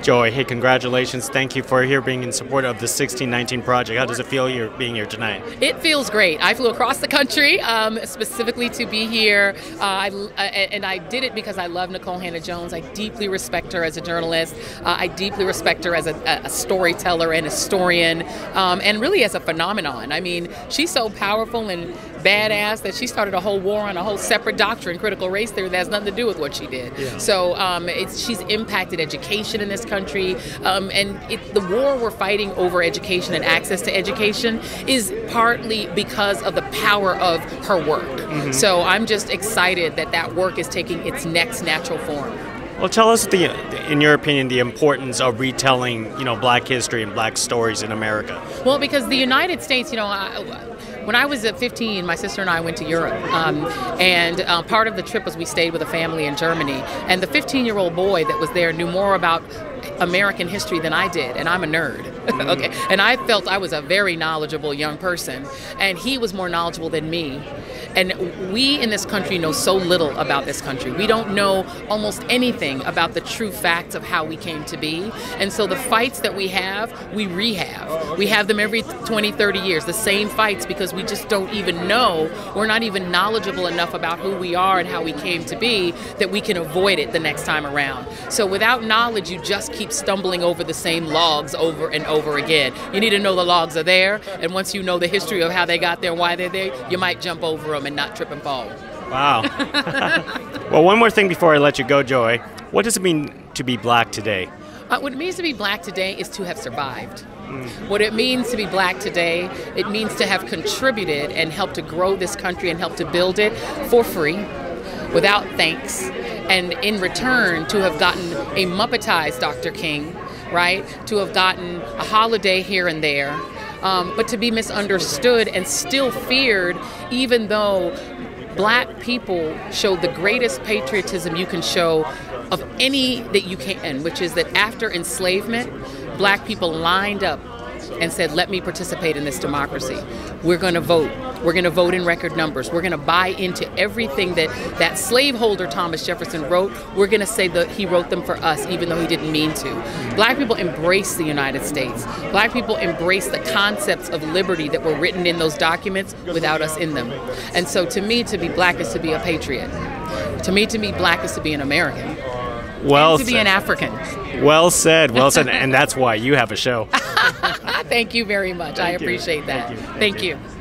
Joy, hey, congratulations. Thank you for being in support of the 1619 project. How does it feel being here tonight? It feels great. I flew across the country specifically to be here, and I did it because I love Nikole Hannah-Jones. I deeply respect her as a journalist. I deeply respect her as a storyteller and historian, and really as a phenomenon. I mean, she's so powerful and badass that she started a whole war on a whole separate doctrine, critical race theory, that has nothing to do with what she did. Yeah. So she's impacted education in this country, and the war we're fighting over education and access to education is partly because of the power of her work. Mm-hmm. So I'm just excited that that work is taking its next natural form. Well, tell us, in your opinion, the importance of retelling, Black history and Black stories in America. Well, because the United States, when I was 15, my sister and I went to Europe, and part of the trip was we stayed with a family in Germany, and the 15-year-old boy that was there knew more about American history than I did, and I'm a nerd. Okay, and I felt I was a very knowledgeable young person, and he was more knowledgeable than me. And we in this country know so little about this country. We don't know almost anything about the true facts of how we came to be. And so the fights that we have, we rehab. We have them every 20, 30 years, the same fights, because we just don't even know, we're not even knowledgeable enough about who we are and how we came to be that we can avoid it the next time around. So without knowledge, you just keep stumbling over the same logs over and over again. You need to know the logs are there, and once you know the history of how they got there and why they're there, you might jump over them and not trip and fall. Wow. Well, one more thing before I let you go, Joy. What does it mean to be Black today? What it means to be Black today is to have survived. What it means to be Black today, it means to have contributed and helped to grow this country and help to build it for free, without thanks, and in return to have gotten a Muppetized Dr. King, right? To have gotten a holiday here and there, but to be misunderstood and still feared, even though Black people showed the greatest patriotism you can show of any that you can, which is that after enslavement, Black people lined up and said, let me participate in this democracy. We're going to vote. We're going to vote in record numbers. We're going to buy into everything that slaveholder Thomas Jefferson wrote. We're going to say that he wrote them for us, even though he didn't mean to. Black people embrace the United States. Black people embrace the concepts of liberty that were written in those documents without us in them. And so to me, to be Black is to be a patriot. To me, to be Black is to be an American. Well, and to be an African. Well said, well said. And that's why you have a show. Thank you very much. I appreciate that. Thank you. Thank you.